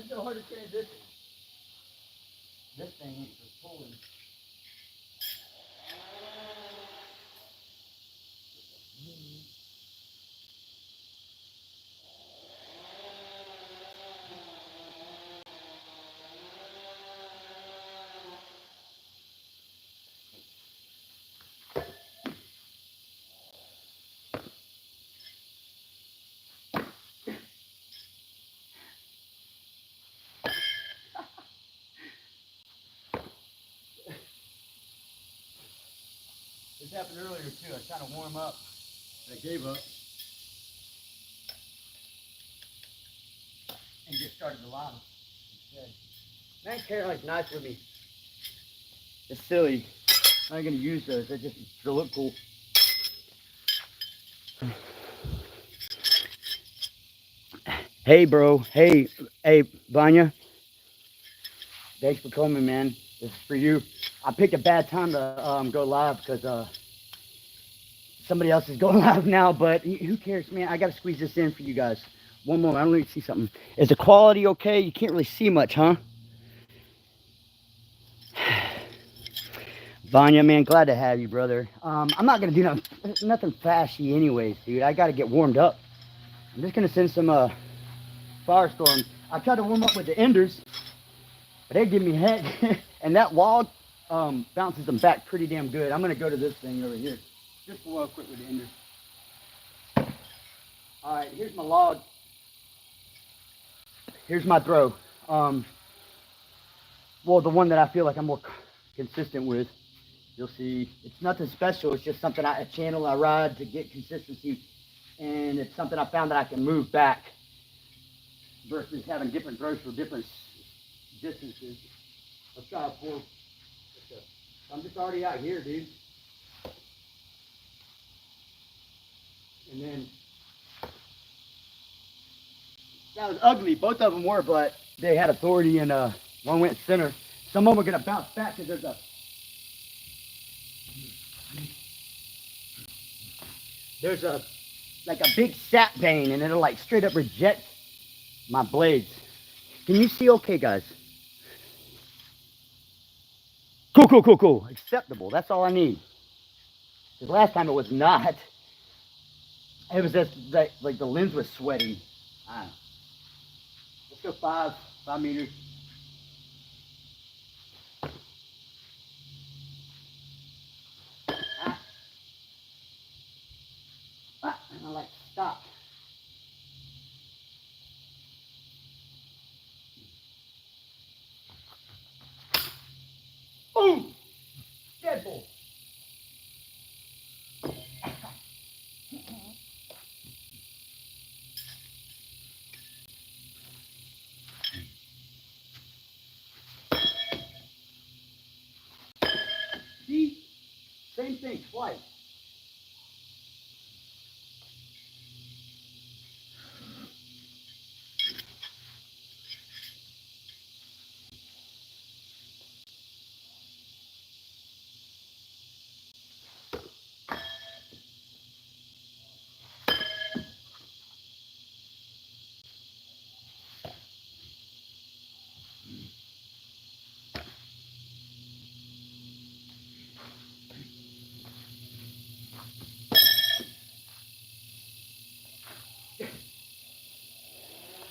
That's the hardest transition. This thing is just pulling. This happened earlier too. I was trying to warm up, but I gave up and just started the line instead. Man, Caroline's nice with me. It's silly. I'm not gonna use those. They just look cool. Hey, bro. Hey, Vanya. Thanks for coming, man. This is for you. I picked a bad time to go live because somebody else is going live now, but who cares, man? I got to squeeze this in for you guys. One moment. I don't need to see something. Is the quality okay? You can't really see much, huh? Vanya, man, glad to have you, brother. I'm not going to do nothing flashy anyways, dude. I got to get warmed up. I'm just going to send some firestorms. I tried to warm up with the enders, but they give me heck. And that log bounces them back pretty damn good. I'm going to go to this thing over here. Just real quick with the enders. All right, here's my log. Here's my throw. Well, the one that I feel like I'm more consistent with. You'll see, it's nothing special. It's just something a channel I ride to get consistency, and it's something I found that I can move back versus having different throws for different distances. Let's try a 4. I'm just already out here, dude. And then that was ugly. Both of them were, but they had authority, and one went center. Some of them are gonna bounce back because there's a like a big sap vein, and it'll like straight up reject my blades. Can you see okay, guys? Cool. Acceptable. That's all I need. Because last time it was not. It was just like the lens was sweating. Let's go 5 meters. And I like stop. Boom! Deadbolt. See? Same thing twice.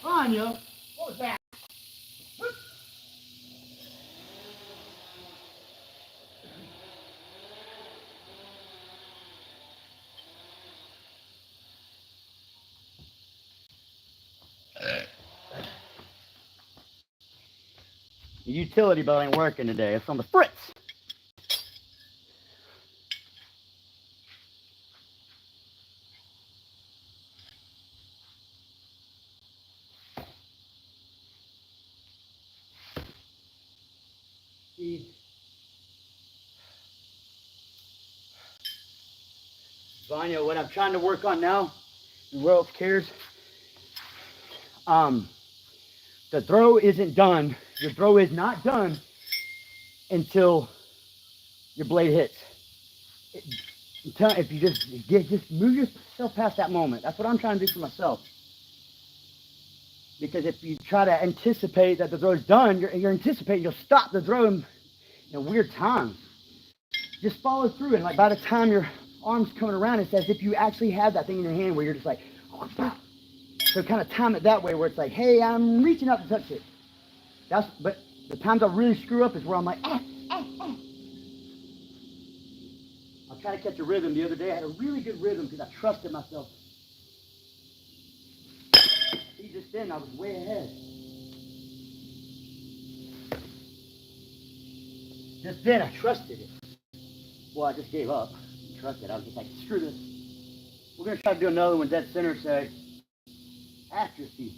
Anya, what was that? The utility belt ain't working today. It's on the fritz. See? Vanya, what I'm trying to work on now, who else cares? The throw isn't done. Your throw is not done until your blade hits. If you just move yourself past that moment. That's what I'm trying to do for myself. Because if you try to anticipate that the throw's done, you're anticipating you'll stop the throw in weird times. Just follow through, and like by the time your arm's coming around, it's as if you actually have that thing in your hand where you're just like, so kind of time it that way where it's like, hey, I'm reaching out to touch it. But the times I really screw up is where I'm like, ah. I'll try to catch a rhythm. The other day I had a really good rhythm because I trusted myself. See, just then I was way ahead. Just then I trusted it. Well, I just gave up. Trusted. I was just like, screw this. We're going to try to do another one dead center, say, accuracy.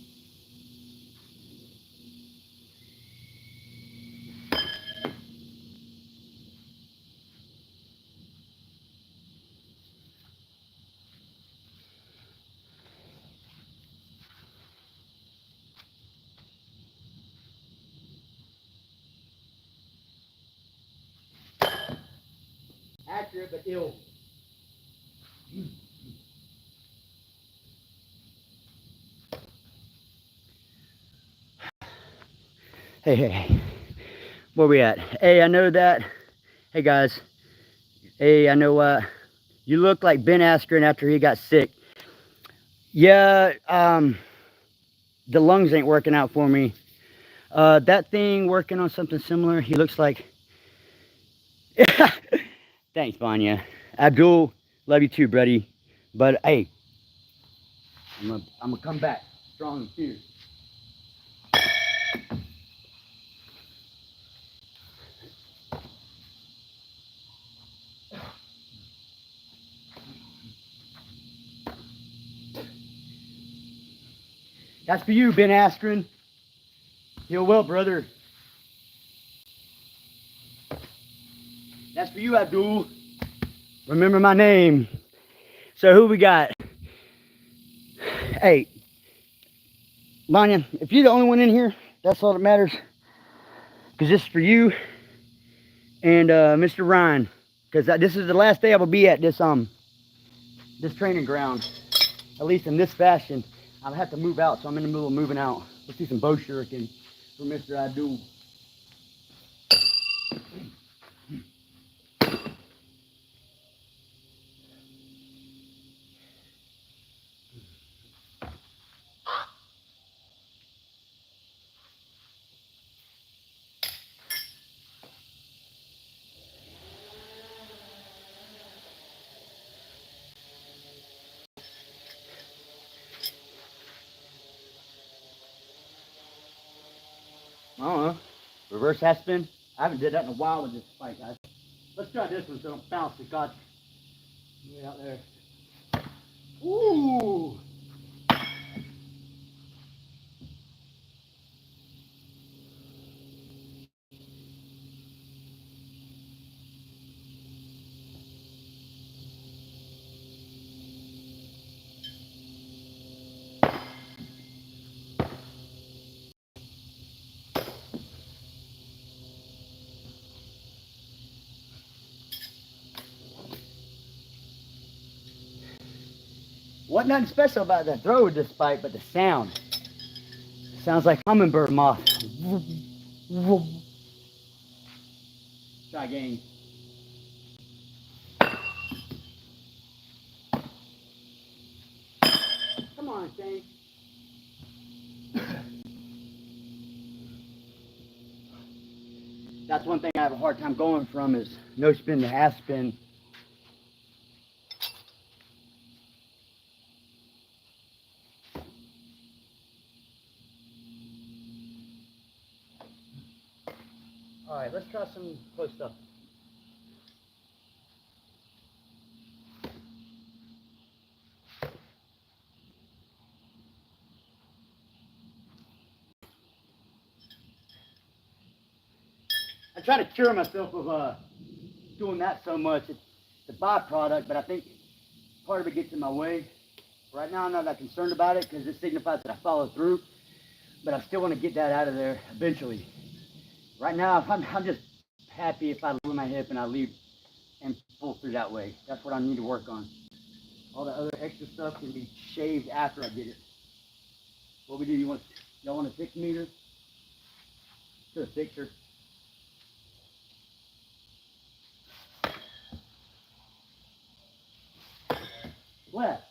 Accurate but ill. Hey. Where we at? Hey, I know that. Hey, guys. Hey, I know you look like Ben Askren after he got sick. Yeah, the lungs ain't working out for me. That thing working on something similar. He looks like... Thanks, Vanya. Abdul, love you too, buddy. But hey, I'm gonna come back strong and fierce. That's for you, Ben Askren. Heal well, brother. That's for you, Abdul. Remember my name. So who we got? Hey, Vanya, if you're the only one in here, that's all that matters. Because this is for you and Mr. Ryan. Because this is the last day I will be at this training ground. At least in this fashion. I'll have to move out, so I'm in the middle of moving out. Let's do some bow shuriken for Mr. Abdul. I don't know. Reverse half spin. I haven't did that in a while with this fight, guys. Let's try this one so I don't bounce the god. Way out there. Ooh. Wasn't nothing special about that throw with this fight, but the sound. It sounds like hummingbird moth. Try again. Come on, Shane. That's one thing I have a hard time going from is no spin to half spin. All right, let's try some close stuff. I try to cure myself of doing that so much. It's the byproduct, but I think part of it gets in my way. Right now, I'm not that concerned about it because it signifies that I follow through, but I still want to get that out of there eventually. Right now, I'm just happy if I lower my hip and I leave and pull through that way. That's what I need to work on. All the other extra stuff can be shaved after I get it. What we do, you want Y'all want a 6 meter? To a fixer. Left.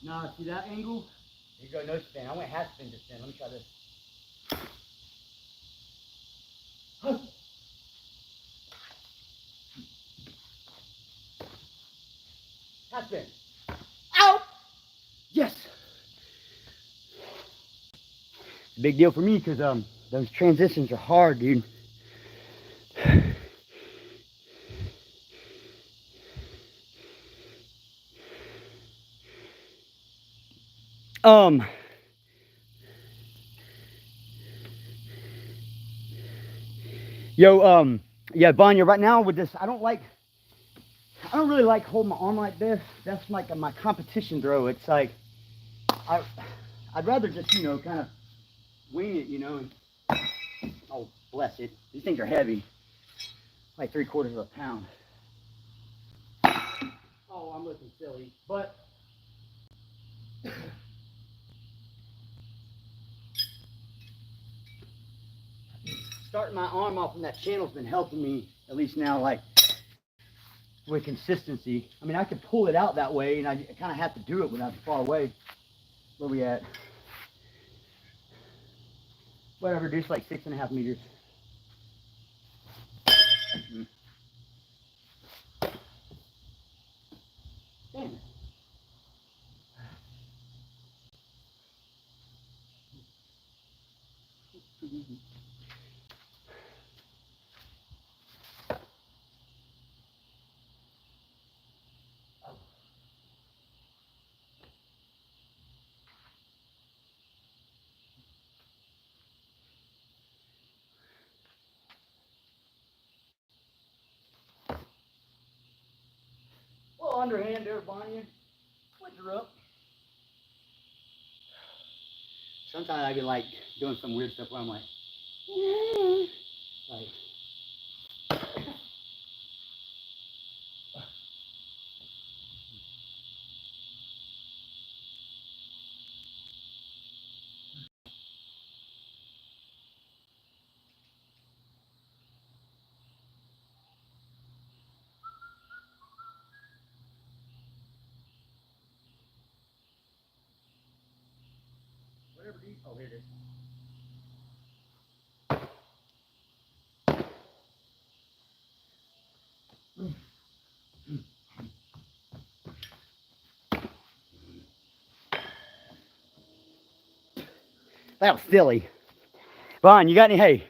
Now, see that angle? Here you go, no spin. I went half spin to spin. Let me try this. Half spin. Out! Yes! Big deal for me because those transitions are hard, dude. Yo, yeah, Vanya, right now with this, I don't really like holding my arm like this. That's like my competition throw. It's like, I'd rather just, you know, kind of wing it, you know, and, oh, bless it. These things are heavy, like 3/4 of a pound. Oh, I'm looking silly, but starting my arm off on that channel's been helping me, at least now, like, with consistency. I mean, I could pull it out that way, and I kind of have to do it when I'm far away. Where we at? Whatever, just like 6.5 meters. Damn it. Well, underhand there, Bonnie. Switch her up. Sometimes I get like doing some weird stuff where I'm like, like, whatever. Oh, here it is. That was silly. Vaughn, you got any hay?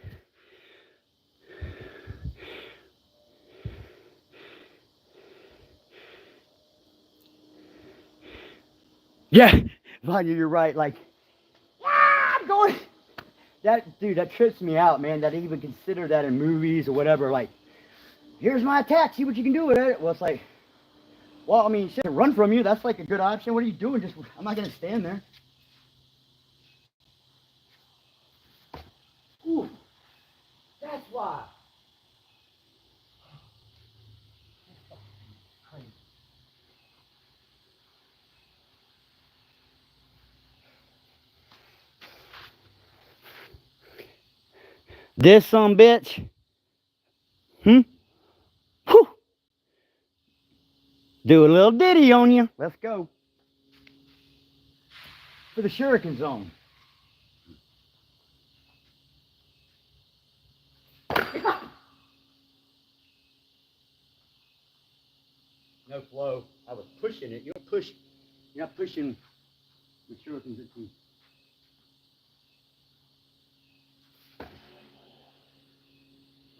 Yeah, Vaughn, you're right. Like, I'm going. Dude, that trips me out, man. That they even consider that in movies or whatever. Like, here's my attack. See what you can do with it. Well, it's like, well, I mean, shit, run from you. That's like a good option. What are you doing? Just, I'm not gonna stand there. Ooh, that's why. This some bitch. Whew. Do a little ditty on you. Let's go. For the shuriken zone. No flow. I was pushing it. You don't push. You're not pushing the shurikens at you.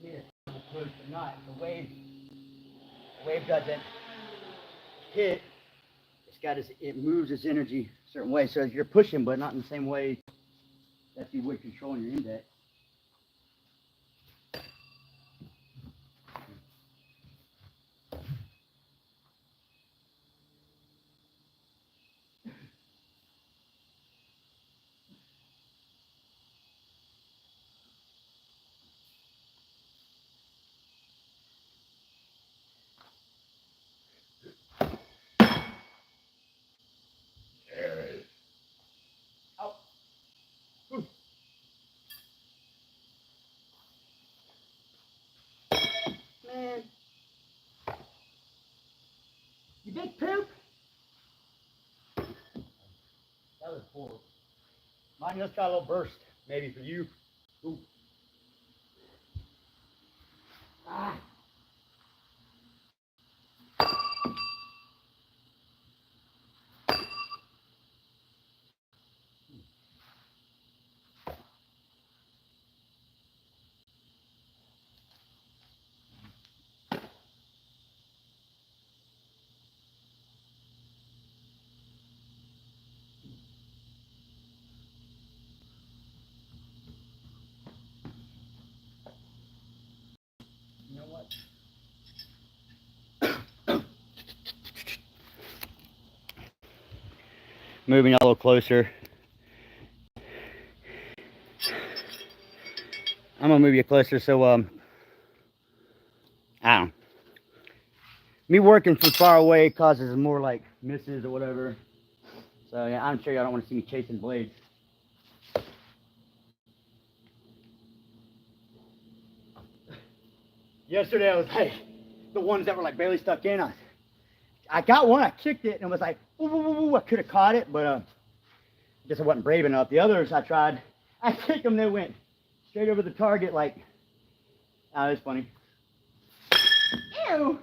Yeah, push, but not. The wave does it. hit, it moves its energy a certain way. So you're pushing, but not in the same way that you would controlling your index. Man, you big poop. That was horrible. Mine, let's try a little burst, maybe for you. Ooh. Ah. You know what? Moving a little closer. I'm gonna move you closer so I don't know. Me working from far away causes more like misses or whatever. So yeah, I'm sure y'all don't want to see me chasing blades. Yesterday I was like, the ones that were like barely stuck in. I got one, I kicked it, and it was like, ooh, ooh, ooh, I could have caught it, but I guess I wasn't brave enough. The others I tried, I kicked them, they went straight over the target like, oh, it's funny. Ew.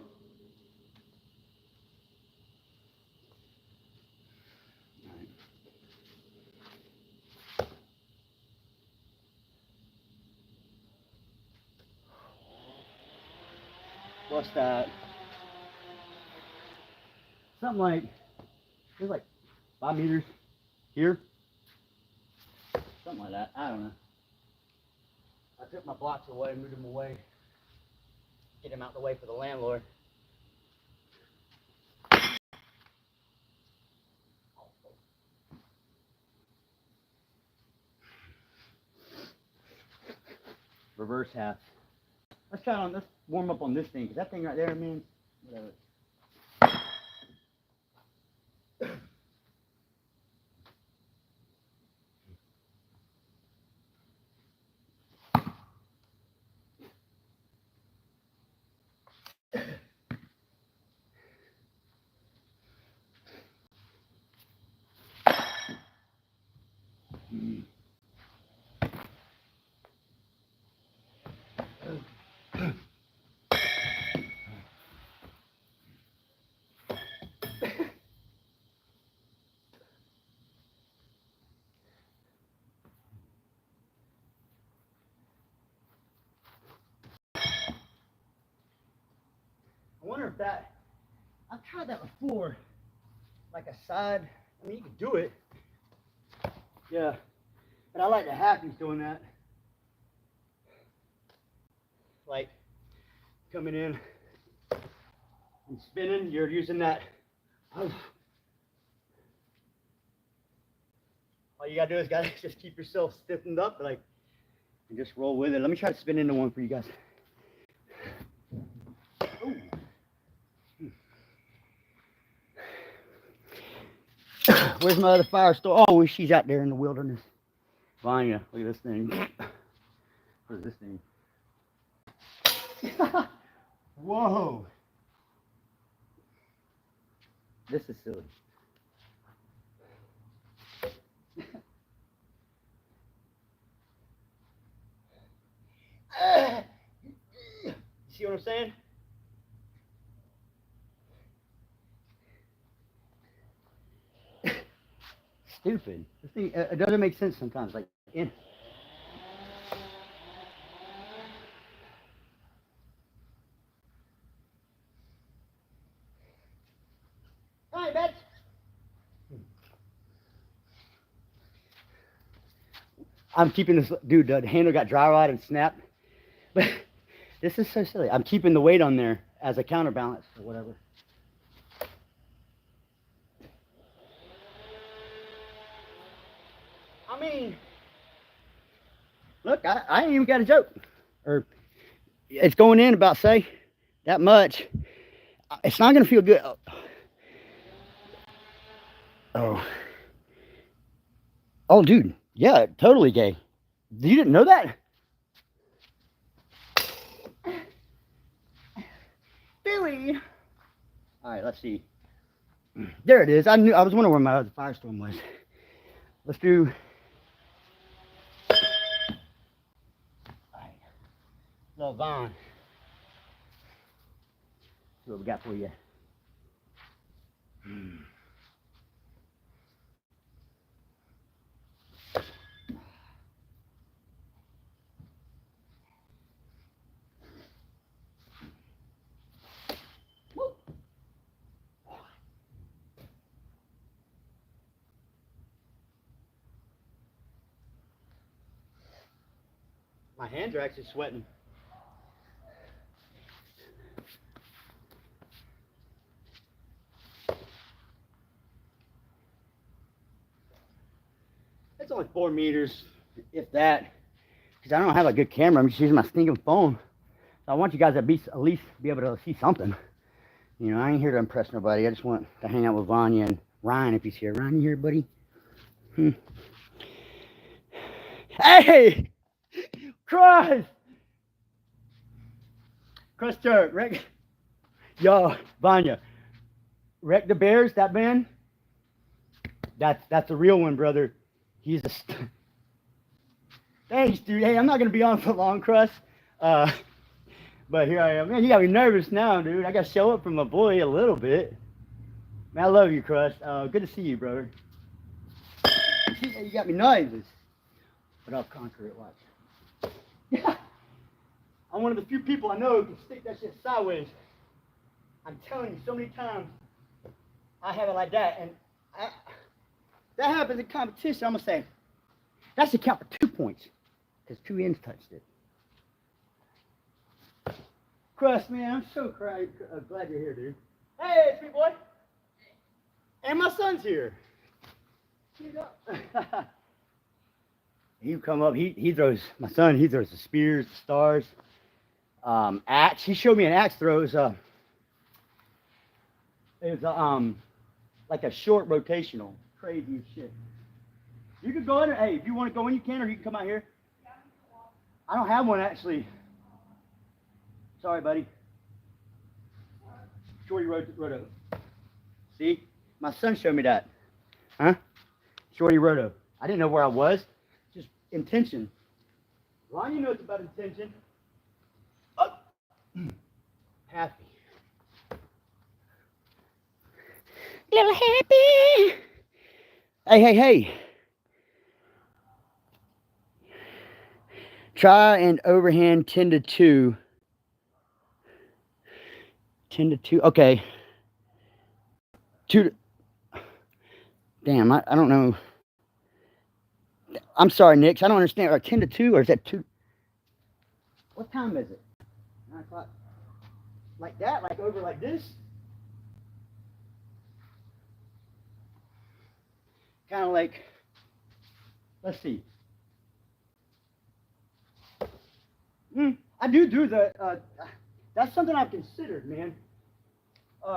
What's that? Something like, there's like 5 meters here. Something like that, I don't know. I took my blocks away, moved them away. Get them out the way for the landlord. Reverse half. Let's warm up on this thing, because that thing right there, man, whatever. I wonder if that, I've tried that before, like a side, I mean, you can do it. Yeah, but I like the halfies doing that. Like, coming in and spinning, you're using that. All you gotta do is just keep yourself stiffened up, like, and just roll with it. Let me try to spin into one for you guys. Ooh. Where's my other fire store? Oh, she's out there in the wilderness. Vanya, look at this thing. What is this thing? Whoa. This is silly. See what I'm saying? Stupid. This thing, it doesn't make sense sometimes. Like, in. I'm keeping this, dude, the handle got dry rot and snapped. But this is so silly. I'm keeping the weight on there as a counterbalance or whatever. I mean, look, I ain't even got a joke. Or it's going in about, say, that much. It's not going to feel good. Oh. Oh, dude. Yeah, totally gay. You didn't know that? Billy. All right, let's see. There it is. I was wondering where my other firestorm was. Let's do. All right. Little Vaughn. See what we got for you. My hands are actually sweating. It's only 4 meters, if that, because I don't have a good camera. I'm just using my stinking phone. So I want you guys to at least be able to see something. You know, I ain't here to impress nobody. I just want to hang out with Vanya and Ryan if he's here. Ryan, you here, buddy? Hey! Christ! Crusher, wreck. Yo, Vanya. Wreck the Bears, that band? That's a real one, brother. He's a... Thanks, dude. Hey, I'm not going to be on for long, Crust. But here I am. Man, you got me nervous now, dude. I got to show up for my boy a little bit. Man, I love you, Crust. Good to see you, brother. You got me nervous. But I'll conquer it, watch. Yeah. I'm one of the few people I know who can stick that shit sideways. I'm telling you, so many times I have it like that, and that happens in competition. I'm gonna say that should count for 2 points because 2 ends touched it. Crust, man, I'm so glad you're here, dude. Hey, sweet boy. And my son's here. You come up. He throws. My son. He throws the spears, the stars, axe. He showed me an axe throws. It's like a short rotational. Crazy shit. You could go in. Hey, if you want to go in, you can, or you can come out here. I don't have one actually. Sorry, buddy. Shorty roto. See, my son showed me that. Huh? Shorty roto. I didn't know where I was. Just intention. Ronnie knows about intention. Oh. Happy. Little happy. Hey. Try and overhand 10 to 2. 10 to 2. Okay. 2 to... Damn, I don't know. I'm sorry, Nick. I don't understand. Or 10 to 2, or is that 2? What time is it? 9 o'clock. Like that? Like over like this? Kind of like, let's see. I do the, that's something I've considered, man.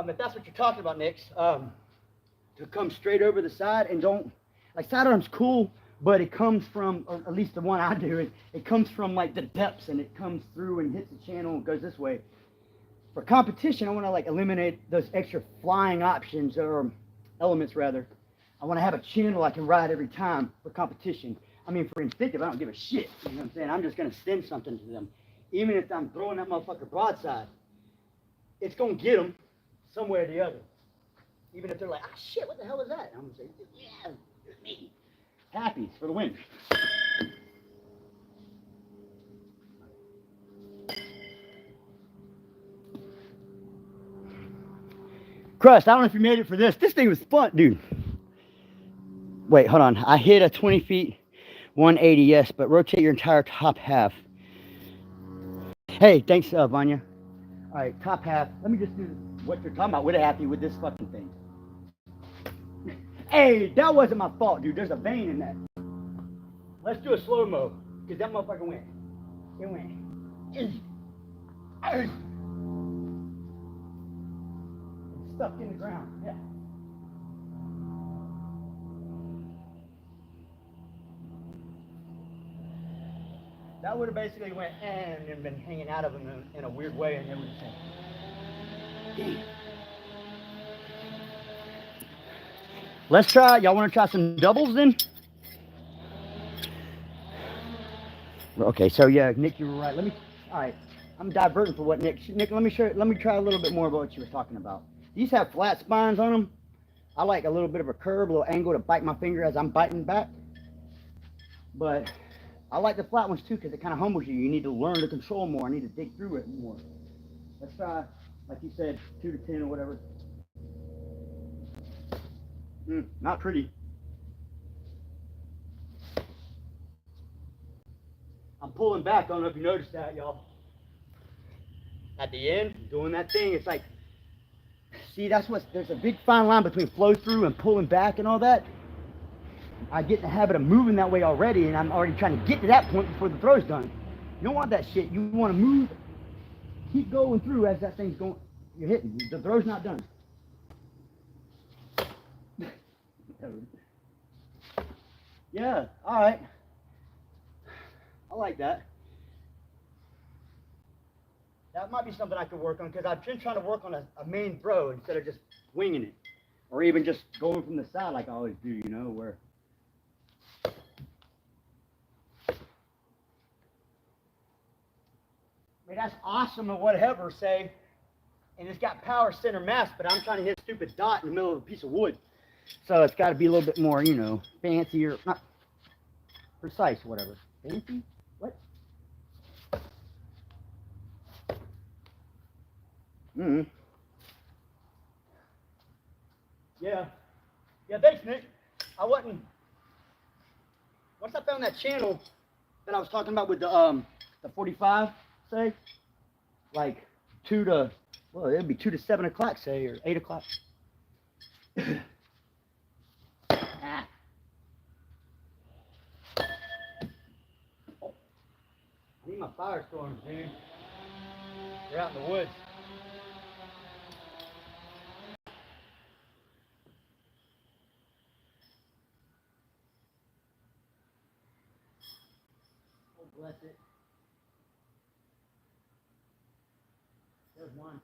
If that's what you're talking about, Nick. To come straight over the side and don't, like sidearm's cool, but it comes from, or at least the one I do, it comes from like the depths and it comes through and hits the channel and goes this way. For competition, I want to like eliminate those extra flying options or elements rather. I want to have a channel I can ride every time for competition. I mean, for Instinctive, I don't give a shit. You know what I'm saying? I'm just going to send something to them. Even if I'm throwing that motherfucker broadside, it's going to get them somewhere or the other. Even if they're like, ah, shit, what the hell is that? I'm going to say, yeah, it's me. Happy for the win. Crust, I don't know if you made it for this. This thing was fun, dude. Wait, hold on. I hit a 20 feet 180, yes, but rotate your entire top half. Hey, thanks, Vanya. All right, top half. Let me just do what you're talking about. We're happy with this fucking thing. Hey, that wasn't my fault, dude. There's a vein in that. Let's do a slow-mo, because that motherfucker went. It went. It's stuck in the ground. Yeah. That would have basically went and then been hanging out of him in a weird way, and it would have said, let's try. Y'all want to try some doubles then? Okay, so yeah, Nick, you were right. All right, I'm diverting for what Nick. Nick, let me try a little bit more about what you were talking about. These have flat spines on them. I like a little bit of a curve, a little angle to bite my finger as I'm biting back. But I like the flat ones too because it kind of humbles you. You need to learn to control more. I need to dig through it more. Let's try, like you said, 2 to 10 or whatever. Not pretty. I'm pulling back. I don't know if you noticed that, y'all. At the end, doing that thing, it's like, see, there's a big fine line between flow through and pulling back and all that. I get in the habit of moving that way already, and I'm already trying to get to that point before the throw's done. You don't want that shit. You want to move, keep going through as that thing's going. You're hitting. The throw's not done. Yeah, all right. I like that. That might be something I could work on because I've been trying to work on a main throw instead of just winging it. Or even just going from the side like I always do, you know, where. I mean, that's awesome or whatever, say, and it's got power center mass, but I'm trying to hit a stupid dot in the middle of a piece of wood. So it's got to be a little bit more, you know, fancy or not precise, whatever. Fancy? What? Yeah. Yeah, thanks, Nick. Once I found that channel that I was talking about with the 45, say, like 2 to, well, it'd be 2 to 7 o'clock, say, or 8 o'clock. I need my fire storms, dude. They're out in the woods. Oh, bless it. There's one.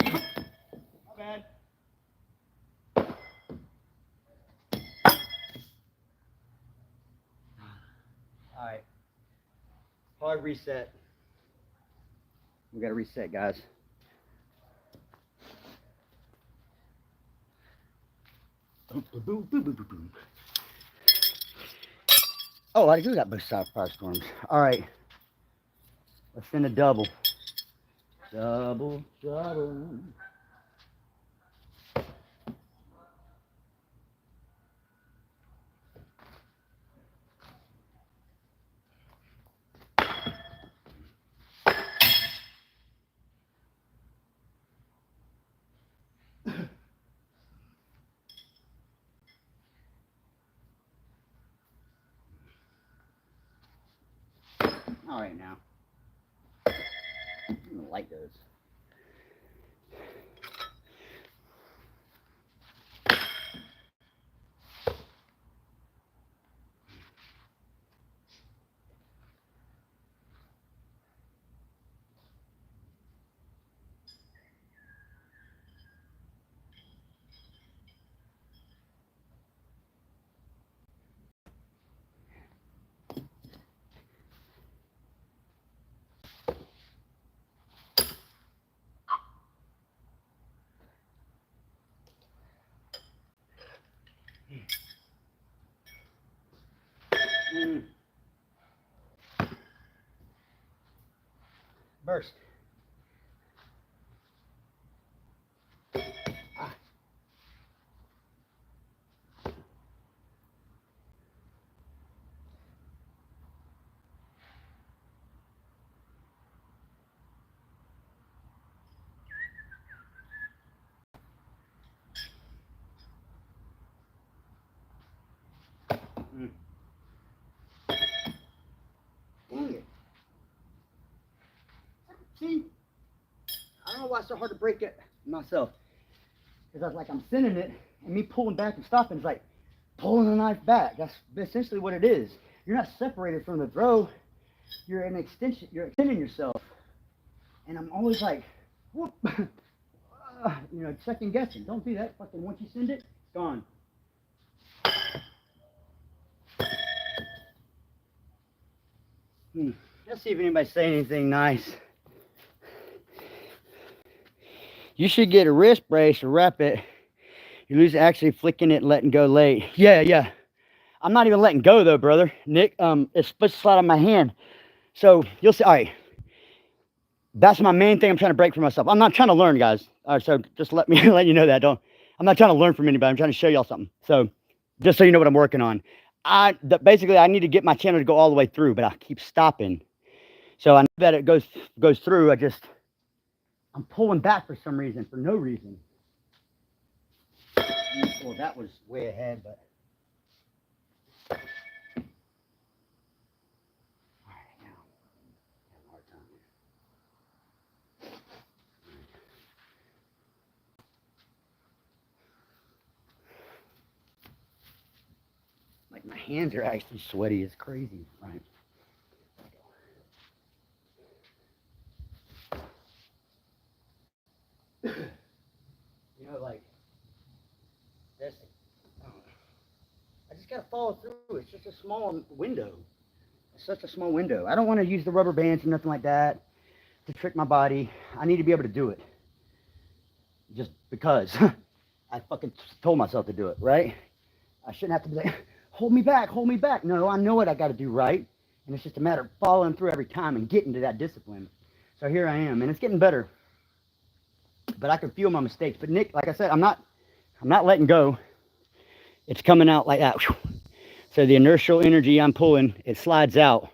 My bad. All right. Hard reset. We got to reset, guys. Oh, I do got both side fire storms. All right. Let's send a double. Double. All right, now. I'm gonna light those. Burst. why it's so hard to break it myself. Because I was like, I'm sending it, and me pulling back and stopping is like pulling the knife back. That's essentially what it is. You're not separated from the throw. You're an extension. You're extending yourself. And I'm always like, whoop, second guessing. Don't do that. Fucking once you send it, it's gone. Let's see if anybody's saying anything nice. You should get a wrist brace or rep it. You lose actually flicking it and letting go late. Yeah. I'm not even letting go though, brother. Nick, it's supposed to slide on my hand. So you'll see. All right. That's my main thing I'm trying to break for myself. I'm not trying to learn, guys. All right, so just let me let you know that. I'm not trying to learn from anybody. I'm trying to show y'all something. So just so you know what I'm working on. Basically I need to get my channel to go all the way through, but I keep stopping. So I know that it goes through. I'm pulling back for some reason, for no reason. Well, that was way ahead, but all right, now I have a hard time here. Like my hands are actually sweaty. It's crazy, right? Like this. I just gotta follow through. It's just a small window. It's such a small window. I don't want to use the rubber bands and nothing like that to trick my body. I need to be able to do it. Just because I fucking told myself to do it, right? I shouldn't have to be like, hold me back, hold me back. No, I know what I got to do right. And it's just a matter of following through every time and getting to that discipline. So here I am, and it's getting better. But I can feel my mistakes. But Nick, like I said, I'm not letting go. It's coming out like that. So the inertial energy I'm pulling, it slides out.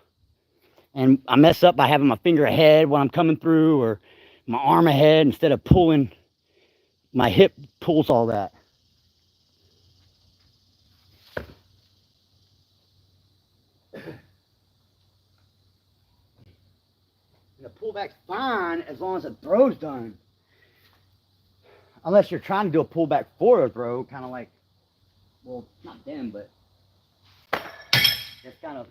And I mess up by having my finger ahead when I'm coming through, or my arm ahead instead of pulling. My hip pulls all that. And the pullback's fine as long as the throw's done. Unless you're trying to do a pullback for a throw, kind of like, well, not them, but it's kind of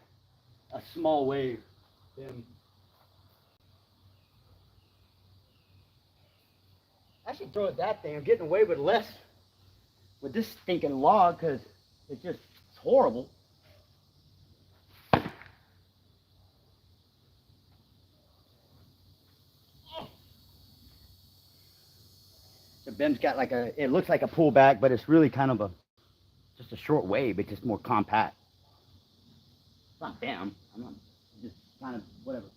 a small wave. Them. I should throw at that thing. I'm getting away with less with this stinking log because it's horrible. So Ben's got like it looks like a pullback, but it's really kind of just a short wave. It's just more compact. It's not them. I'm not just kind of whatever.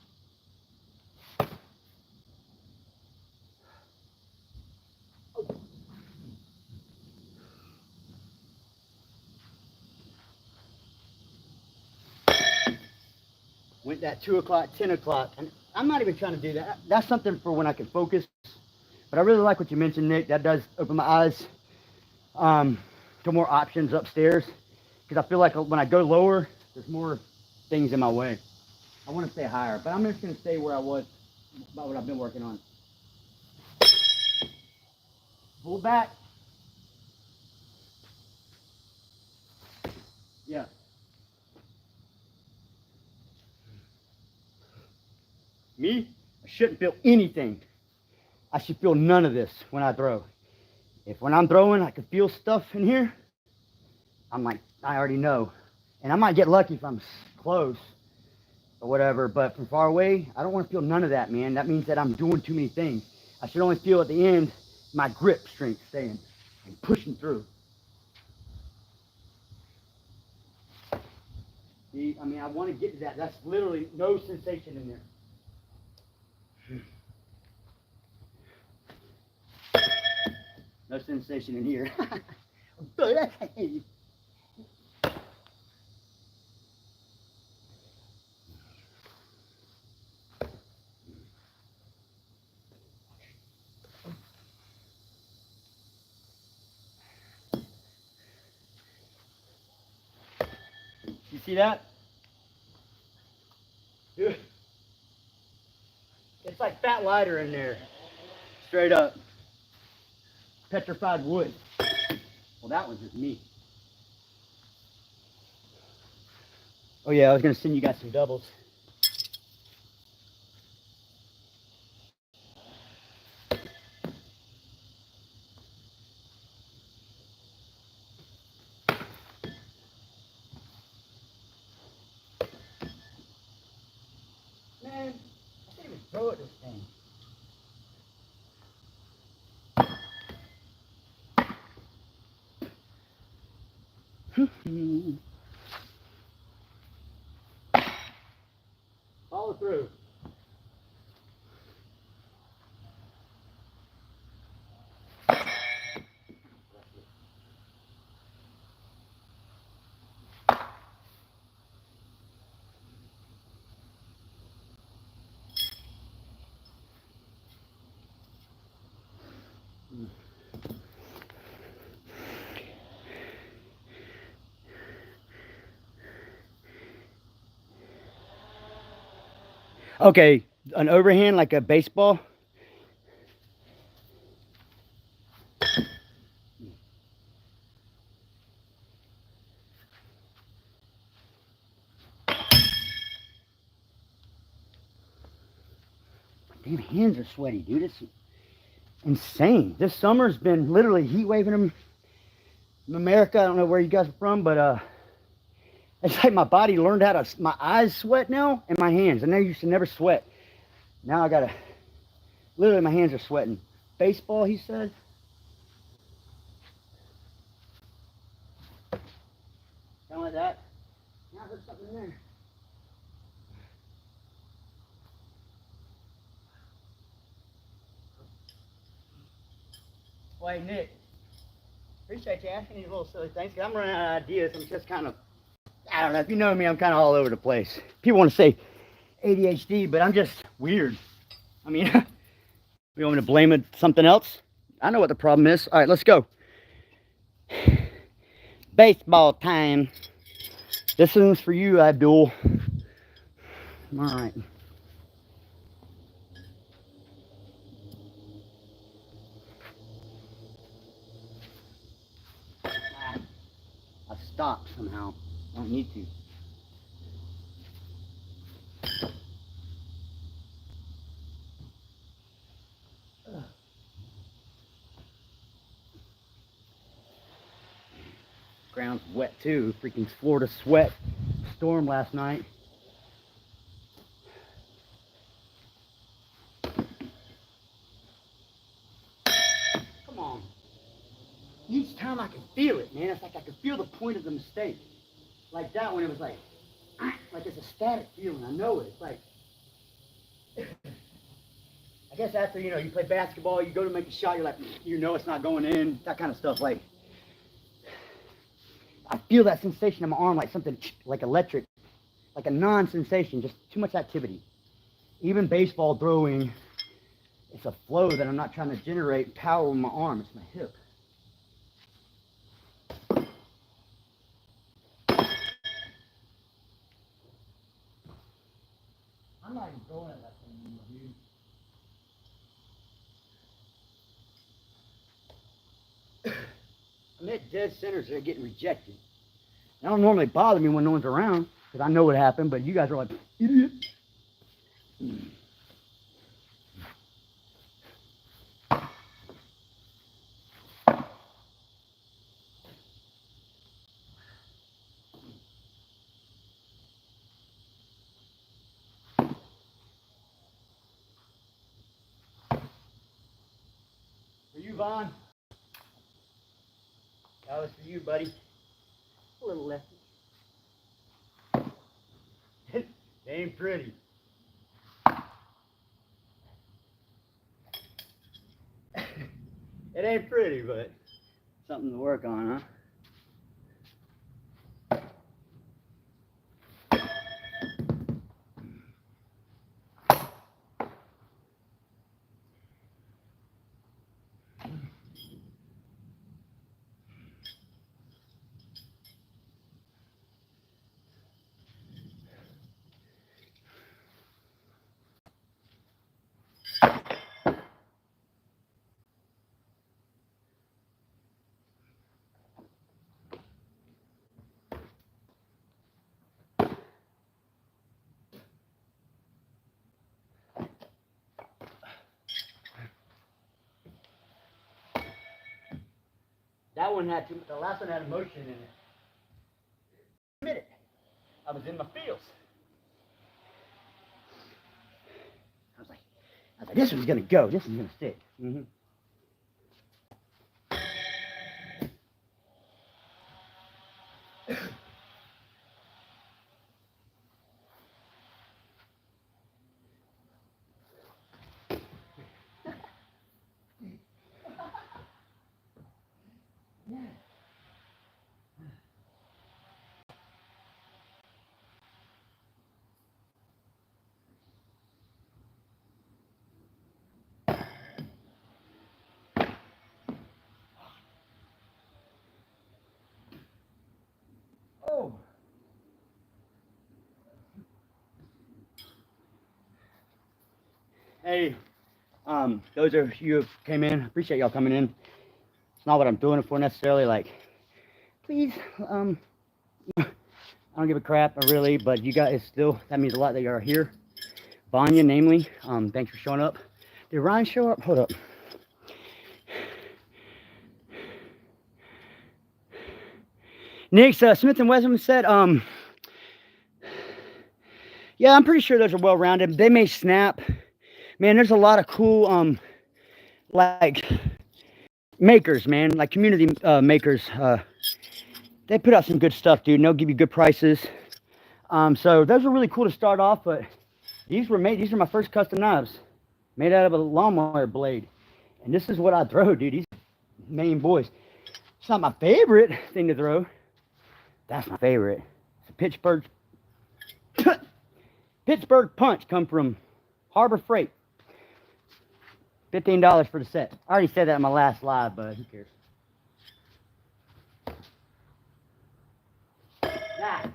Went that 2 o'clock, 10 o'clock, and I'm not even trying to do that. That's something for when I can focus. But I really like what you mentioned, Nick. That does open my eyes to more options upstairs. Because I feel like when I go lower, there's more things in my way. I want to stay higher, but I'm just going to stay where I was about what I've been working on. Pull back. Yeah. Me, I shouldn't feel anything. I should feel none of this when I throw. If when I'm throwing, I can feel stuff in here, I'm like, I already know. And I might get lucky if I'm close or whatever, but from far away, I don't want to feel none of that, man. That means that I'm doing too many things. I should only feel at the end my grip strength staying and pushing through. See, I mean, I want to get to that. That's literally no sensation in there. No sensation in here. You see that? Dude. It's like fat lighter in there. straight up petrified wood. Well, that was just me. Oh yeah, I was gonna send you guys some doubles. Man, I can't even throw at this thing. Follow through. Okay, an overhand like a baseball. My damn hands are sweaty, dude. It's insane. This summer's been literally heat waving them in America. I don't know where you guys are from, but it's like my body learned how to, my eyes sweat now and my hands. I know you used to never sweat. Now I gotta, literally my hands are sweating. Baseball, he said. Kind of like that. Now there's something in there. Well, hey, Nick, appreciate you asking these little silly things, because I'm running out of ideas. I'm just kind of, I don't know, if you know me, I'm kind of all over the place. People want to say ADHD, but I'm just weird. I mean, you want me to blame it something else? I know what the problem is. All right, let's go. Baseball time. This one's for you, Abdul. All right. I stopped somehow. I don't need to. Ground's wet too. Freaking Florida sweat storm last night. Come on. Each time I can feel it, man. It's like I can feel the point of the mistake. Like that one, it was like it's a static feeling. I know it. It's like, I guess after, you know, you play basketball, you go to make a shot, you're like, you know it's not going in, that kind of stuff. Like, I feel that sensation in my arm, like something like electric, like a non-sensation, just too much activity. Even baseball throwing, it's a flow that I'm not trying to generate power with my arm, it's my hip. I'm not even throwing at that thing anymore, dude. I'm at dead centers that are getting rejected. That don't normally bother me when no one's around, because I know what happened, but you guys are like, idiot. For you, Vaughn. That was for you, buddy. A little lefty. It ain't pretty. It ain't pretty, but something to work on, huh? That one had too much. The last one had emotion in it. Admit it. I was in my feels. I was like, this one's gonna go. This one's gonna stick. Mm-hmm. Oh. Hey, those of you who came in, appreciate y'all coming in. It's not what I'm doing it for necessarily. Like, please, I don't give a crap, really, but you guys still, that means a lot that you are here. Vanya, namely, thanks for showing up. Did Ryan show up? Hold up. Nick, Smith and Wesson said, yeah, I'm pretty sure those are well-rounded. They may snap. Man, there's a lot of cool, like, makers, man, like community makers. They put out some good stuff, dude, and they'll give you good prices. So those are really cool to start off, but these are my first custom knives, made out of a lawnmower blade. And this is what I throw, dude. These main boys. It's not my favorite thing to throw. That's my favorite. It's a Pittsburgh Punch, come from Harbor Freight. $15 for the set. I already said that in my last live, but who cares? Ah.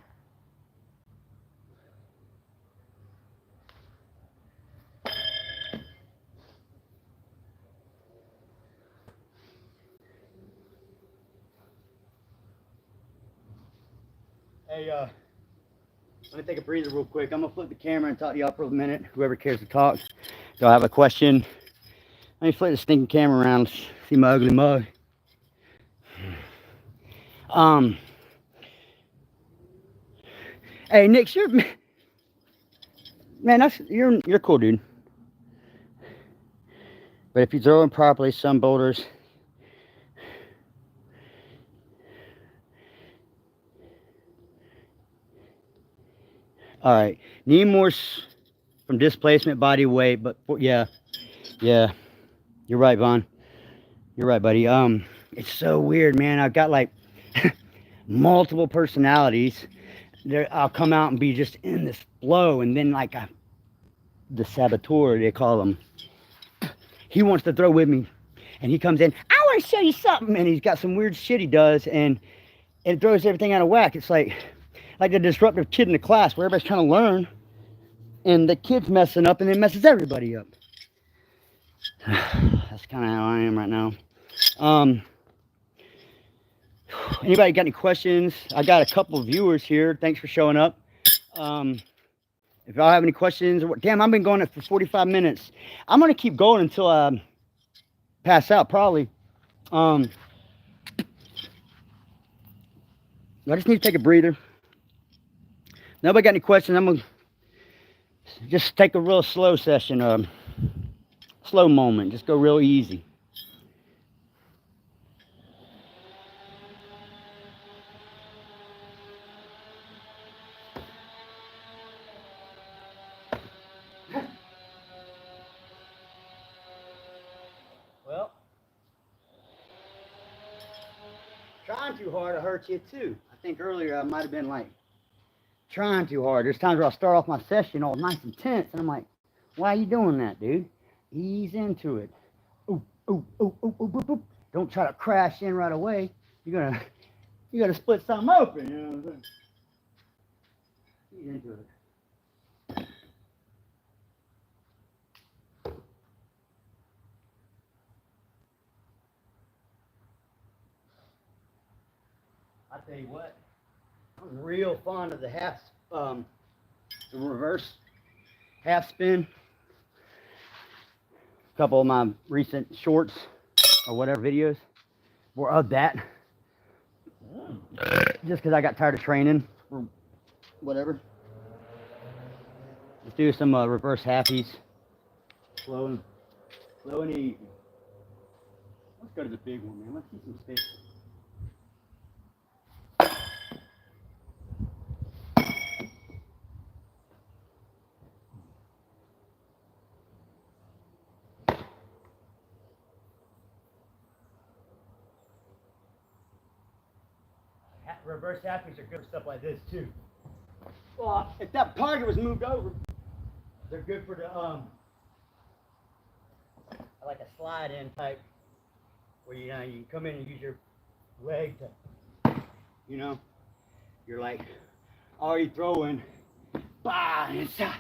Hey, let me take a breather real quick. I'm gonna flip the camera and talk to y'all for a minute. Whoever cares to talk. Do I have a question? Let me flip the stinking camera around. See my ugly mug. Hey, Nick, man, you're cool, dude. But if you throw them properly, some boulders. All right, need more from displacement, body weight, but yeah, you're right, Vaughn. You're right, buddy. It's so weird, man. I've got like multiple personalities. I'll come out and be just in this flow, and then like the saboteur, they call him. He wants to throw with me, and he comes in. I want to show you something, and he's got some weird shit he does, and it throws everything out of whack. It's like the disruptive kid in the class where everybody's trying to learn, and the kid's messing up, and it messes everybody up. That's kind of how I am right now. Anybody got any questions? I got a couple of viewers here. Thanks for showing up. If y'all have any questions, damn, I've been going for 45 minutes. I'm gonna keep going until I pass out, probably. I just need to take a breather. Nobody got any questions? I'm gonna just take a real slow session, slow moment. Just go real easy. Well, trying too hard to hurt you too. I think earlier I might have been like trying too hard. There's times where I'll start off my session all nice and tense, and I'm like, why are you doing that, dude? Ease into it. Ooh, ooh, ooh, ooh, ooh, ooh, ooh. Don't try to crash in right away. You're gonna split something open, you know what I'm saying? Ease into it. I tell you what, I'm real fond of the the reverse half spin. A couple of my recent shorts or whatever videos were of that. just because I got tired of training or whatever. Let's do some reverse halfies. Slow and easy. Let's go to the big one, man. Let's see some space. Reverse halfies are good for stuff like this too. Well, if that target was moved over, they're good for the like a slide in type, where you know you come in and use your leg to, you know, you're like already throwing, bah, inside,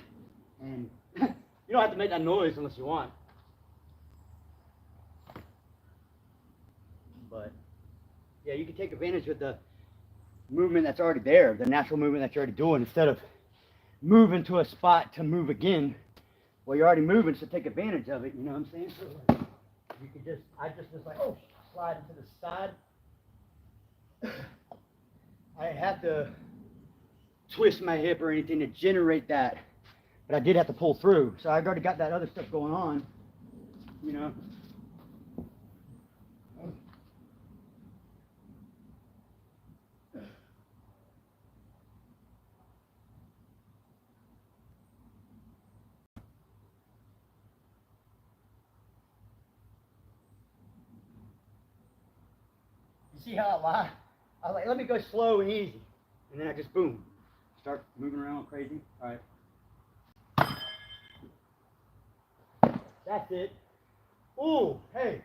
and you don't have to make that noise unless you want. But yeah, you can take advantage of the movement that's already there, the natural movement that you're already doing, instead of moving to a spot to move again. Well, you're already moving, so take advantage of it. You know what I'm saying? So like, you can just, I just was like, oh, slide into the side. I didn't have to twist my hip or anything to generate that, but I did have to pull through. So I've already got that other stuff going on, you know. See how I was like, let me go slow and easy. And then I just, boom, start moving around crazy. All right. That's it. Ooh, hey.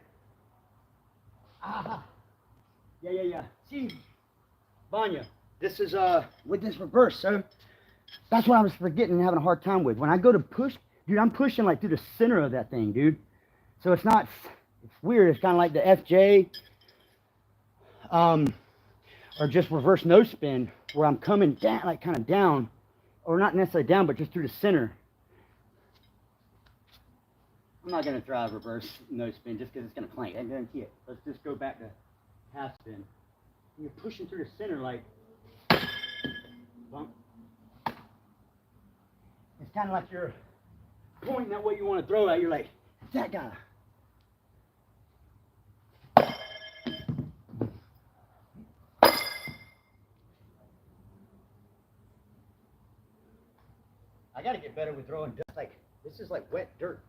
Ah. Yeah. See, Vanya, this is, with this reverse, so that's what I was forgetting and having a hard time with. When I go to push, dude, I'm pushing like through the center of that thing, dude. So it's not, it's weird. It's kind of like the FJ. Or just reverse NoSpin, where I'm coming down, like kind of down, or not necessarily down, but just through the center. I'm not going to try reverse NoSpin just because it's going to clank. I guarantee it. Let's just go back to half spin. You're pushing through the center like bump. It's kind of like you're pointing at what you want to throw at. You're like, that guy. I got to get better with throwing dust. Like, this is like wet dirt.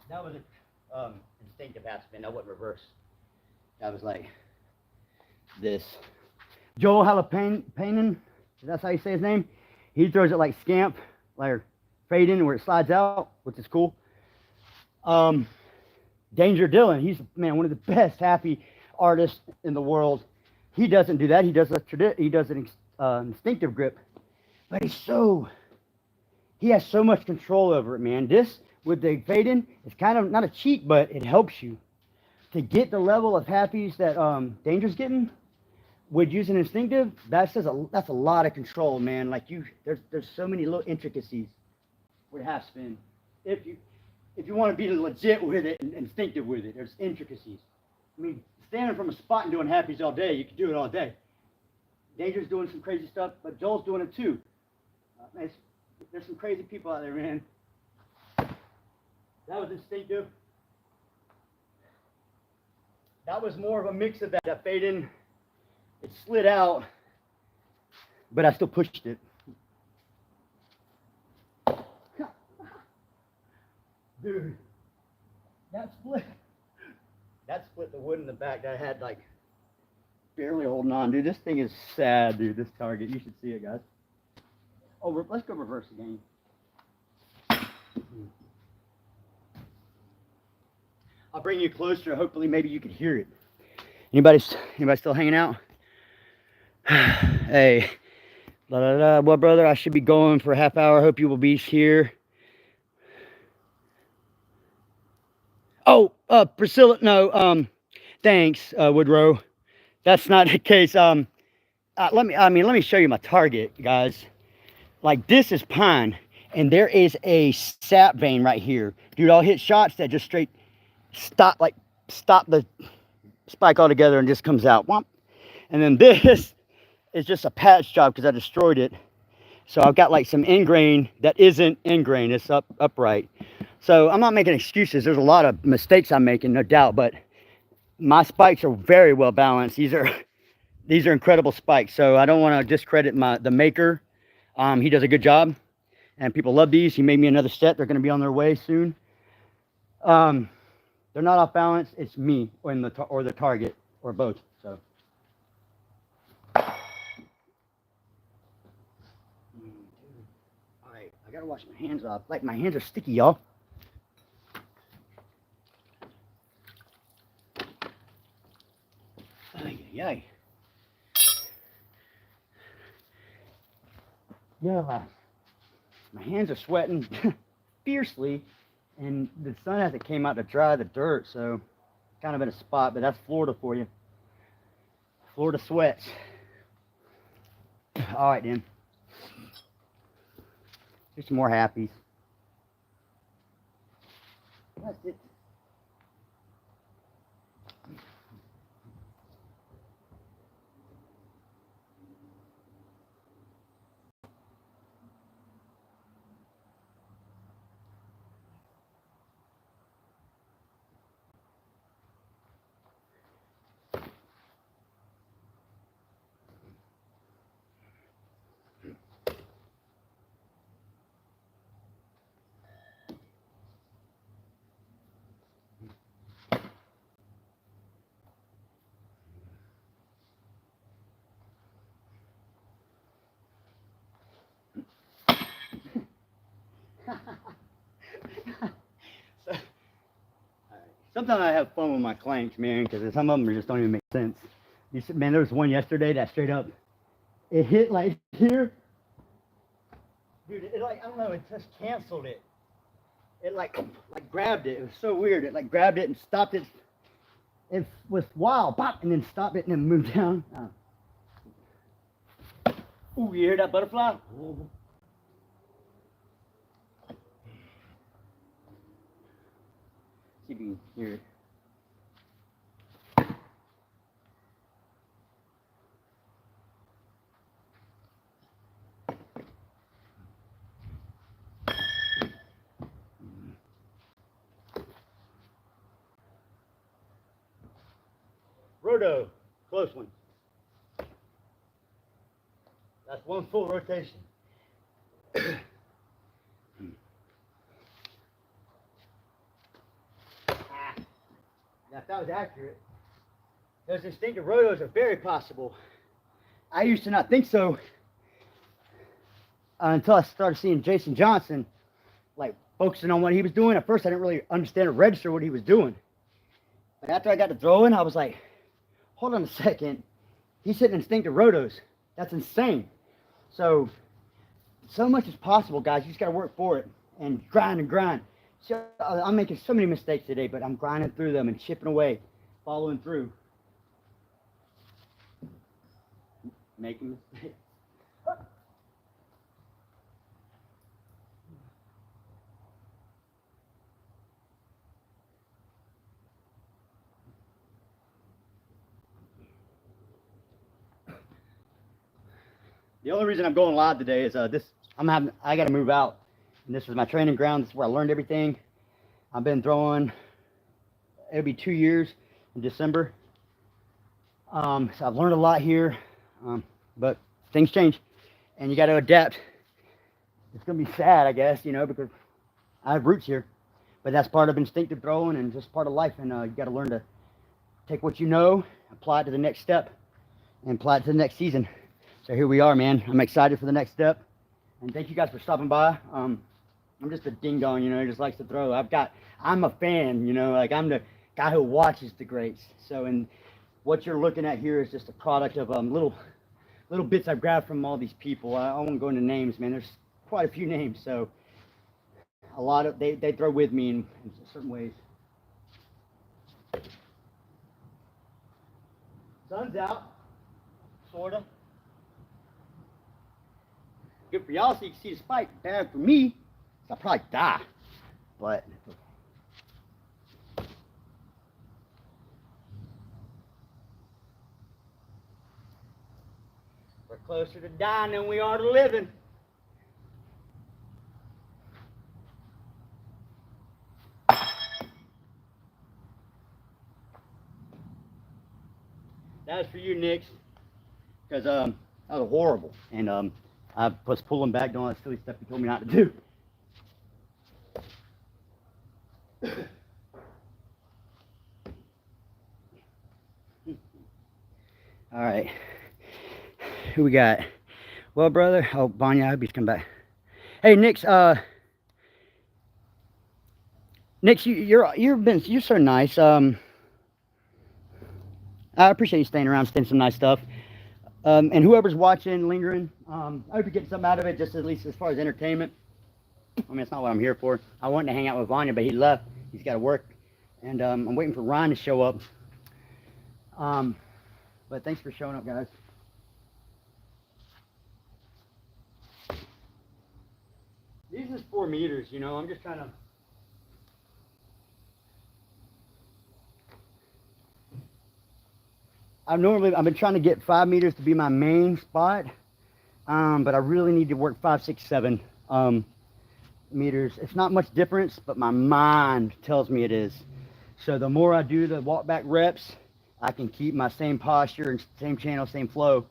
That was an instinctive half spin. That wasn't reverse. That was like this. Joel Jalapeno, that's how you say his name. He throws it like scamp, like fading where it slides out, which is cool. Danger Dylan, he's, man, one of the best happy artists in the world. He doesn't do that. He does an instinctive grip, but he has so much control over it, man. This with the fading, it's kind of not a cheat, but it helps you to get the level of happies that Danger's getting with using instinctive. That's a lot of control, man. Like there's so many little intricacies with half spin. If you want to be legit with it and instinctive with it, there's intricacies. I mean, standing from a spot and doing happies all day, you can do it all day. Danger's doing some crazy stuff, but Joel's doing it too. There's some crazy people out there, man. That was instinctive. That was more of a mix of that fade in. It slid out, but I still pushed it. Dude, that split the wood in the back that I had like barely holding on. Dude, this thing is sad, dude, this target. You should see it, guys. Oh, let's go reverse again. I'll bring you closer. Hopefully, maybe you can hear it. Anybody still hanging out? Hey, well, brother, I should be going for a half hour. I hope you will be here. Oh, Priscilla, no, thanks, Woodrow. That's not the case. Let me show you my target, guys. Like, this is pine. and there is a sap vein right here. Dude, I'll hit shots that just straight stop, like stop the spike altogether and just comes out. Whomp. And then this is just a patch job because I destroyed it. So I've got like some end grain that isn't end grain, it's upright. So I'm not making excuses. There's a lot of mistakes I'm making, no doubt, but my spikes are very well balanced. These are incredible spikes. So I don't want to discredit the maker. He does a good job, and people love these. He made me another set. They're going to be on their way soon. They're not off balance. It's me or the target or both. So. All right, I gotta wash my hands off. Like my hands are sticky, y'all. Yay. Yeah, my hands are sweating fiercely, and the sun hasn't came out to dry the dirt, so kind of in a spot, but that's Florida for you. Florida sweats. All right, then. Here's some more happies. That's it. So, sometimes I have fun with my clanks, man, because some of them just don't even make sense. Man, there was one yesterday that straight up, it hit like here. Dude, it like, I don't know, it just canceled it. It like grabbed it. It was so weird. It like grabbed it and stopped it. It was wild, pop, and then stopped it and then moved down. Ooh, you hear that butterfly? Ooh. See if you can hear it. Roto, close one. That's one full rotation. Now, if that was accurate, those instinctive rotos are very possible. I used to not think so until I started seeing Jason Johnson, like focusing on what he was doing. At first, I didn't really understand or register what he was doing. But after I got to throwing, I was like, hold on a second. He's hitting instinctive rotos. That's insane. So much is possible, guys. You just got to work for it and grind and grind. So, I'm making so many mistakes today, but I'm grinding through them and chipping away, following through. Making mistakes. The only reason I'm going live today is I got to move out. And this is my training ground. This is where I learned everything. I've been throwing, it'll be 2 years in December. So I've learned a lot here, but things change and you got to adapt. It's going to be sad, I guess, because I have roots here, but that's part of instinctive throwing and just part of life. And you got to learn to take what you know, apply it to the next step and apply it to the next season. So here we are, man. I'm excited for the next step. And thank you guys for stopping by. I'm just a ding-dong, who just likes to throw. I'm a fan, like I'm the guy who watches the greats. So, and what you're looking at here is just a product of little bits I've grabbed from all these people. I won't go into names, man. There's quite a few names. So a lot of, they throw with me in certain ways. Sun's out, sorta. Good for y'all so you can see the spike. Bad for me I'll probably die, but we're closer to dying than we are to living. That was for you, Nix, because that was horrible, and I was pulling back doing all that silly stuff you told me not to do. All right, who we got? Well, brother, oh, Bonnie, I hope he's come back. Hey, Nix, Nix, you're so nice. I appreciate you staying around, saying some nice stuff. And whoever's watching, lingering, I hope you're getting something out of it, just at least as far as entertainment. I mean, it's not what I'm here for. I wanted to hang out with Vanya, but he left. He's got to work. And I'm waiting for Ryan to show up. But thanks for showing up, guys. These are 4 meters, you know. I'm just trying to... I've been trying to get 5 meters to be my main spot. But I really need to work 5, 6, 7 meters. It's not much difference, but my mind tells me it is. So the more I do the walk back reps, I can keep my same posture and same channel, same flow.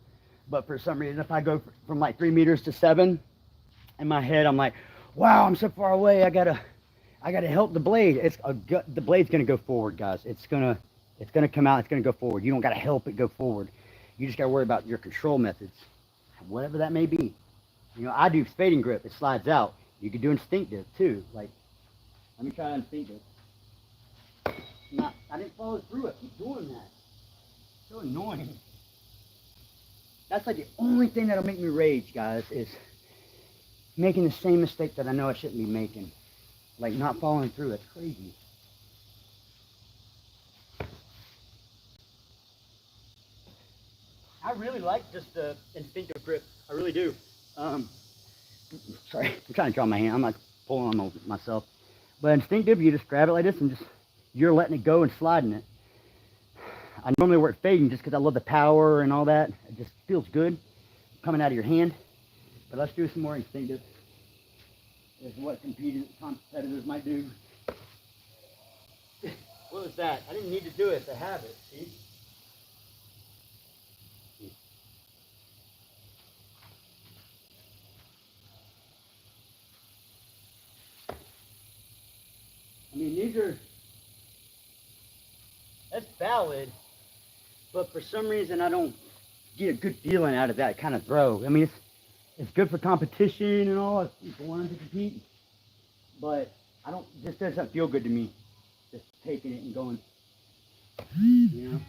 But for some reason, if I go from like 3 meters to 7, in my head, I'm like, wow, I'm so far away. I gotta help the blade. The blade's gonna go forward, guys. It's gonna come out. It's gonna go forward. You don't gotta help it go forward. You just gotta worry about your control methods, whatever that may be. You know, I do fading grip. It slides out. You could do instinctive too. Like, let me try instinctive. I didn't follow through. I keep doing that. So annoying. That's like the only thing that'll make me rage, guys, is making the same mistake that I know I shouldn't be making. Like not following through. That's crazy. I really like just the instinctive grip. I really do. Sorry, I'm trying to draw my hand. I'm not pulling on myself. But instinctive, you just grab it like this and you're letting it go and sliding it. I normally work fading just because I love the power and all that. It just feels good coming out of your hand. But let's do some more instinctive. Is what competitors might do. What was that? I didn't need to do it. It's a habit, see? I mean, that's valid, but for some reason I don't get a good feeling out of that kind of throw. I mean, it's good for competition and all, it's wanting to compete, but it just doesn't feel good to me, just taking it and going, you know?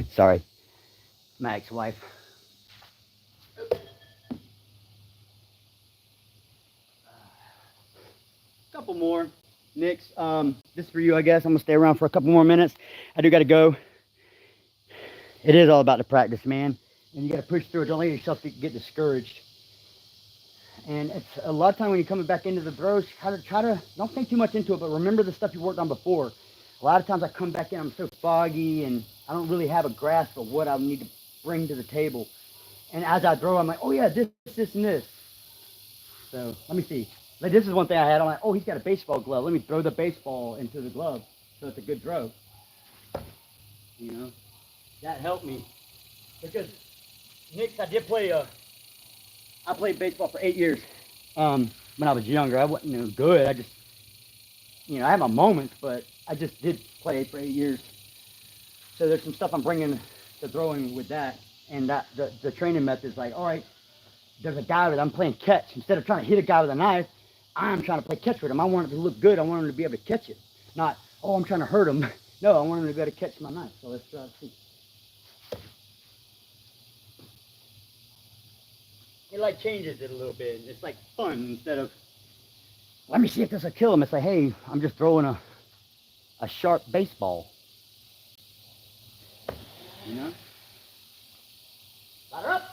Sorry, my ex-wife. Couple more. Nix, this is for you, I guess. I'm gonna stay around for a couple more minutes. I do gotta go. It is all about the practice, man. And you gotta push through it. Don't let yourself get discouraged. And it's a lot of time when you're coming back into the throws, try to don't think too much into it, but remember the stuff you worked on before. A lot of times I come back in, I'm so foggy and I don't really have a grasp of what I need to bring to the table. And as I throw, I'm like, oh yeah, this, and this. So let me see. Like this is one thing I had. I'm like, oh, he's got a baseball glove. Let me throw the baseball into the glove so it's a good throw. You know, that helped me because Nix, I played baseball for 8 years. When I was younger, I wasn't good. I just, you know, I had my moments, but I just did play for 8 years. So there's some stuff I'm bringing to throwing with that, and that the training method is like, all right, there's a guy that I'm playing catch. Instead of trying to hit a guy with a knife, I'm trying to play catch with him. I want it to look good. I want him to be able to catch it. Not, oh, I'm trying to hurt him. No, I want him to be able to catch my knife. So let's see. It like changes it a little bit. It's like fun instead of, let me see if this will kill him. It's like, hey, I'm just throwing a a sharp baseball. You know? Ladder up.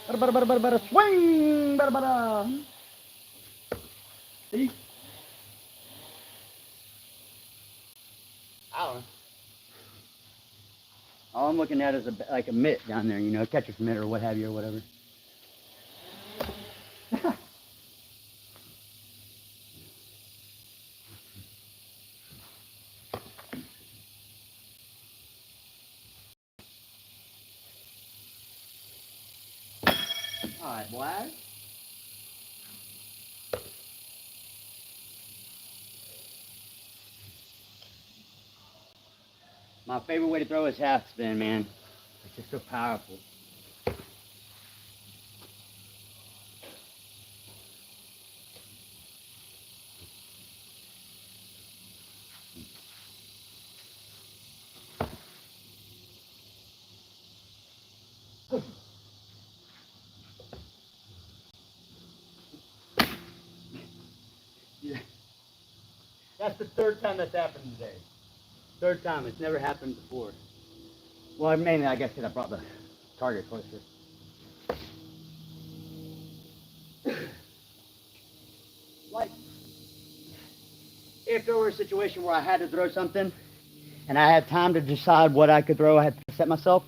Bada, swing. Bada. See? I don't know. All I'm looking at is like a mitt down there, you know, a catcher's mitt or what have you or whatever. All right, boys. My favorite way to throw is half spin, man. It's just so powerful. Yeah. That's the third time that's happened today. Third time. It's never happened before. Well, mainly, I guess, because I brought the target closer. Like, if there were a situation where I had to throw something, and I had time to decide what I could throw, I had to set myself,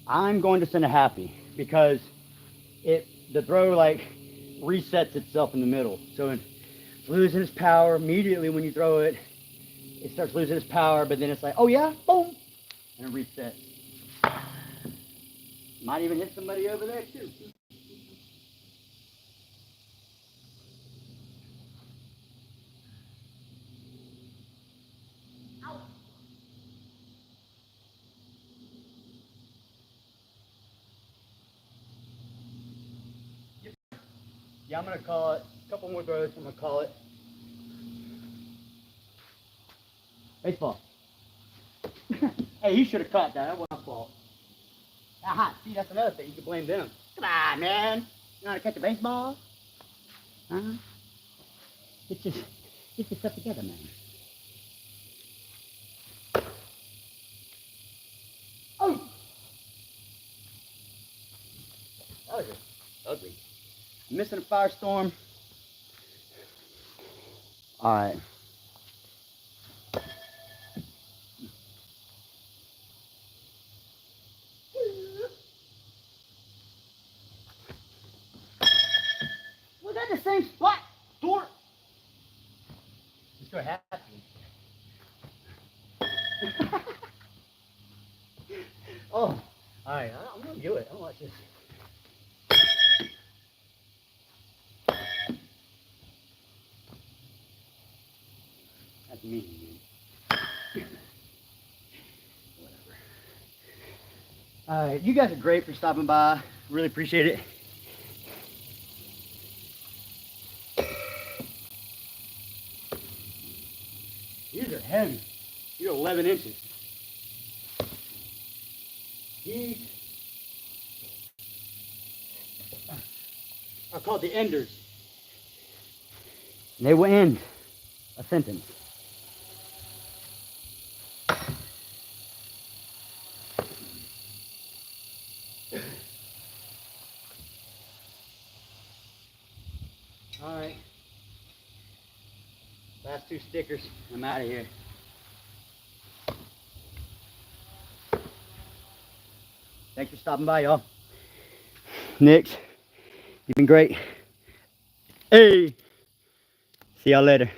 I'm going to send a happy, because the throw, like, resets itself in the middle. So it's losing its power immediately when you throw it. It starts losing its power, but then it's like, oh yeah, boom, and it resets. Might even hit somebody over there too. Ow. Yeah, I'm gonna call it. A couple more throws. I'm gonna call it baseball. Hey, he should have caught that. That wasn't my fault. Aha, see, that's another thing. You can blame them. Come on, man. You know how to catch a baseball? Huh? Get yourself together, man. Oh! That was just ugly. Missing a firestorm. All right. Was that the same spot? Dork. You're so happy. Oh, all right. I'm gonna do it. I'm gonna watch this. That's mean, dude. Whatever. All right, you guys are great for stopping by. Really appreciate it. These are heavy. You're 11 inches. These are called the enders. They will end a sentence. All right. Last two stickers. I'm out of here. Thanks for stopping by, y'all. Nix, you've been great. Hey. See y'all later.